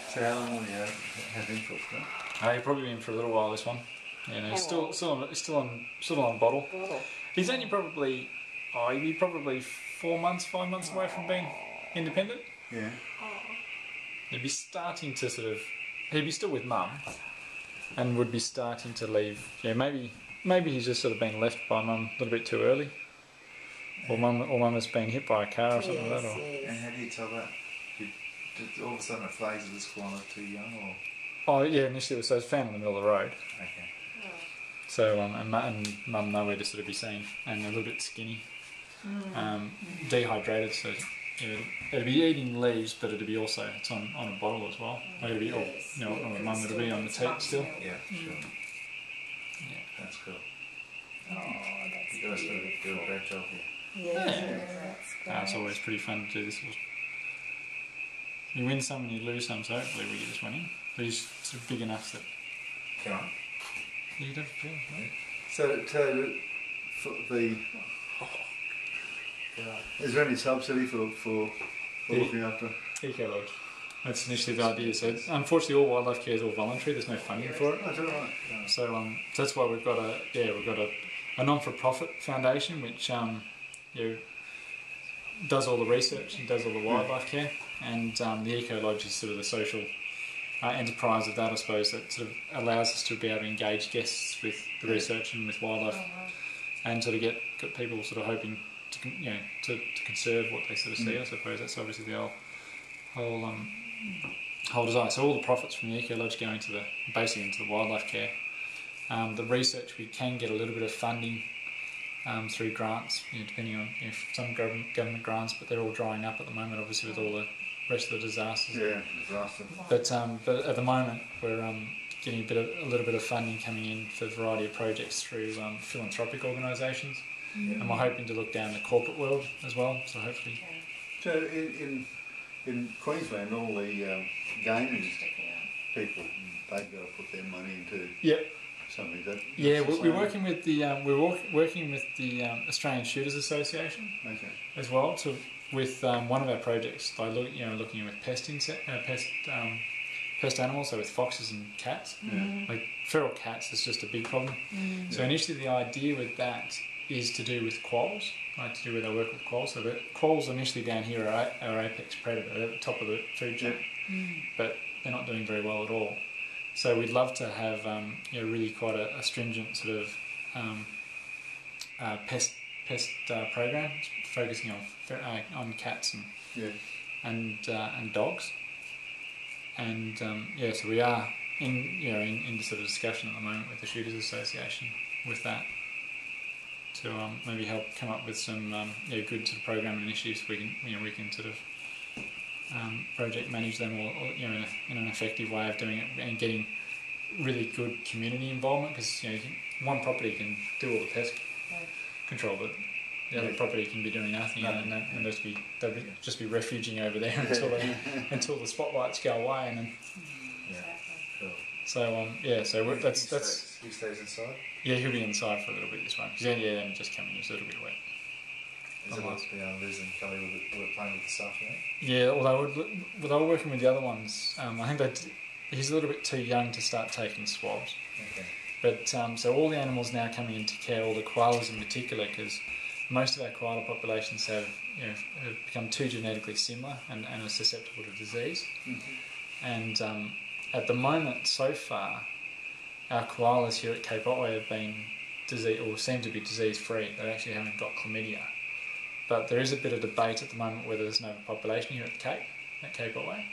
So how long will you have him for? He'll probably be in for a little while. This one, you know, still on bottle. He's only probably, he'd be probably 5 months away from being independent. Yeah. He'd be starting to he'd be still with mum, and would be starting to leave. Yeah, maybe he's just sort of been left by mum a little bit too early, or mum has been hit by a car or something like that. Or... And how do you tell that? Did all of a sudden it flags that this koala too young, or? Oh yeah, initially it was found in the middle of the road. Okay. So and mum nowhere to sort of be seen, and a little bit skinny, dehydrated. So yeah, it'd be eating leaves, but it'd be also it's on a bottle as well. It'd be mum it'll be on the teat still. Yeah, sure. Yeah, that's cool. Oh, that's You guys do a great job here. Yeah. It's always pretty fun to do this. You win some and you lose some, so hopefully we get this one in. But he's sort of big enough that... Come on. You don't feel it, So for the... Is there any subsidy for looking after? Eco Lodge. That's initially the idea. So unfortunately all wildlife care is all voluntary, there's no funding for it. Oh, that's all right. So that's why we've got a non-for-profit foundation which does all the research and does all the wildlife care, and the Eco Lodge is sort of the social enterprise of that, I suppose, that sort of allows us to be able to engage guests with the research and with wildlife, and sort of get people sort of hoping to conserve what they sort of see. I suppose that's obviously the whole desire. So all the profits from the Eco Lodge go basically into the wildlife care. The research, we can get a little bit of funding through grants, depending on some government grants, but they're all drying up at the moment, obviously, with all the rest of the disasters. Yeah, disaster. But at the moment, we're getting a little bit of funding coming in for a variety of projects through philanthropic organisations, and we're hoping to look down the corporate world as well. So hopefully. So in Queensland, all the gaming people, they've got to put their money into. Yep. We're working with the Australian Shooters Association as well with one of our projects by looking with pest animals, so with foxes and cats. Like feral cats is just a big problem. So initially the idea with that is to do with quolls, to do with our work with quolls. So the quolls initially down here are our apex predator, they're at the top of the food chain, but they're not doing very well at all. So we'd love to have really quite a stringent sort of pest program focusing on cats and dogs, and so we are in sort of discussion at the moment with the Shooters Association with that to maybe help come up with some good sort of program initiatives we can sort of project manage them or in an effective way of doing it and getting really good community involvement, because one property can do all the pest control, but the other property can be doing nothing, and they'll just be refuging over there until the spotlights go away, and then so that's he stays inside. Yeah, he'll be inside for a little bit this one, because then just coming, it's a little bit wet. Is it must be Liz and Kelly were playing with this afternoon? Yeah, although they were working with the other ones, I think he's a little bit too young to start taking swabs. Okay. But so all the animals now coming into care, all the koalas in particular, because most of our koala populations have become too genetically similar and are susceptible to disease. And at the moment, so far, our koalas here at Cape Otway have been seem to be disease free. They actually haven't got chlamydia. But there is a bit of debate at the moment whether there's an overpopulation here at Cape Otway.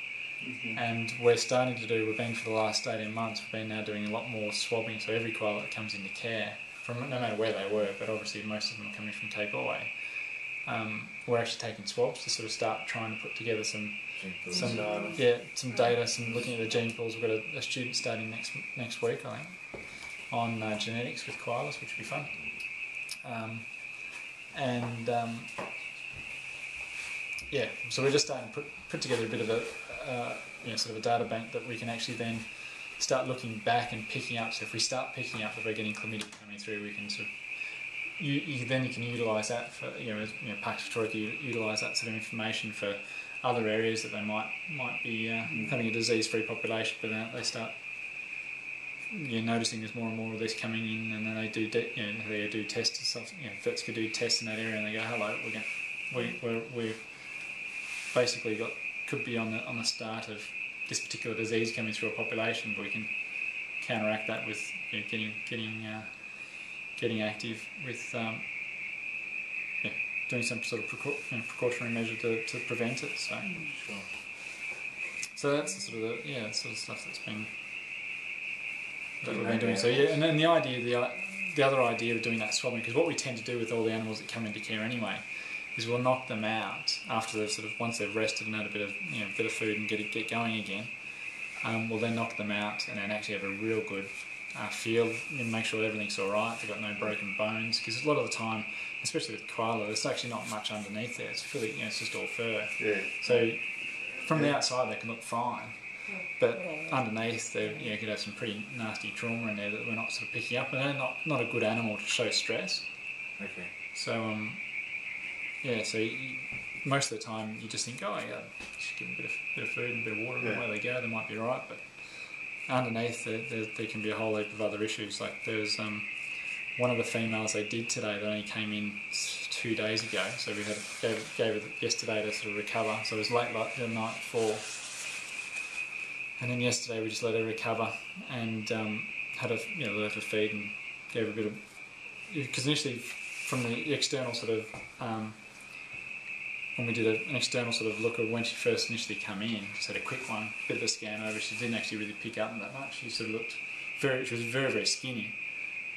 And we're starting to we've been for the last 18 months, we've been now doing a lot more swabbing, so every koala that comes into care, from no matter where they were, but obviously most of them are coming from Cape Otway, we're actually taking swabs to sort of start trying to put together some data, some looking at the gene pools. We've got a student starting next week, I think, on genetics with koalas, which will be fun. So we're just starting to put together a bit of a sort of a data bank that we can actually then start looking back and picking up. So if we start picking up that we're getting chlamydia coming through, we can sort of you can utilise that for Parks Victoria can utilise that sort of information for other areas that they might be having a disease-free population, but then they start noticing there's more and more of this coming in, and then they do they do tests and stuff. Vets could do tests in that area, and they go, hello, we're basically could be on the start of this particular disease coming through a population, but we can counteract that with getting active with doing some sort of precautionary measure to prevent it. So, Sure. so that's the sort of sort of stuff that we've been doing. So and then the other idea of doing that swabbing, because what we tend to do with all the animals that come into care anyway, is we'll knock them out after they've once they've rested and had a bit of food and get going again. We'll then knock them out and then actually have a real good feel and make sure everything's all right. They've got no broken bones, because a lot of the time, especially with koala, there's actually not much underneath there. It's it's just all fur. Yeah. So from the outside they can look fine, but underneath they could have some pretty nasty trauma in there that we're not sort of picking up, and they're not a good animal to show stress. Okay. So most of the time you just think, just give them a bit of food and a bit of water, and away they go, they might be alright, but underneath there can be a whole heap of other issues. Like there's one of the females they did today that only came in 2 days ago, so we gave it yesterday to sort of recover. So it was late the night before, and then yesterday we just let her recover and had let her feed and gave her a bit of, because initially from the external sort of when we did an external sort of look at when she first initially came in, just had a quick one, bit of a scan over. She didn't actually really pick up that much. She sort of looked she was very, very skinny,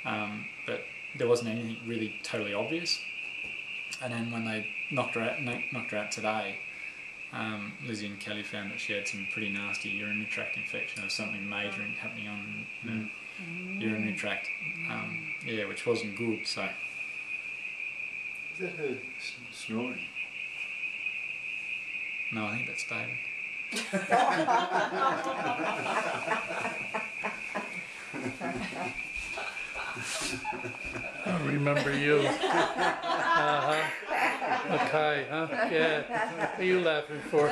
but there wasn't anything really totally obvious. And then when they knocked her out today, Lizzie and Kelly found that she had some pretty nasty urinary tract infection, or something major happening on the urinary tract, which wasn't good. So Is that her snoring? no, I think that's David. I remember you. Okay, huh? Yeah. What are you laughing for?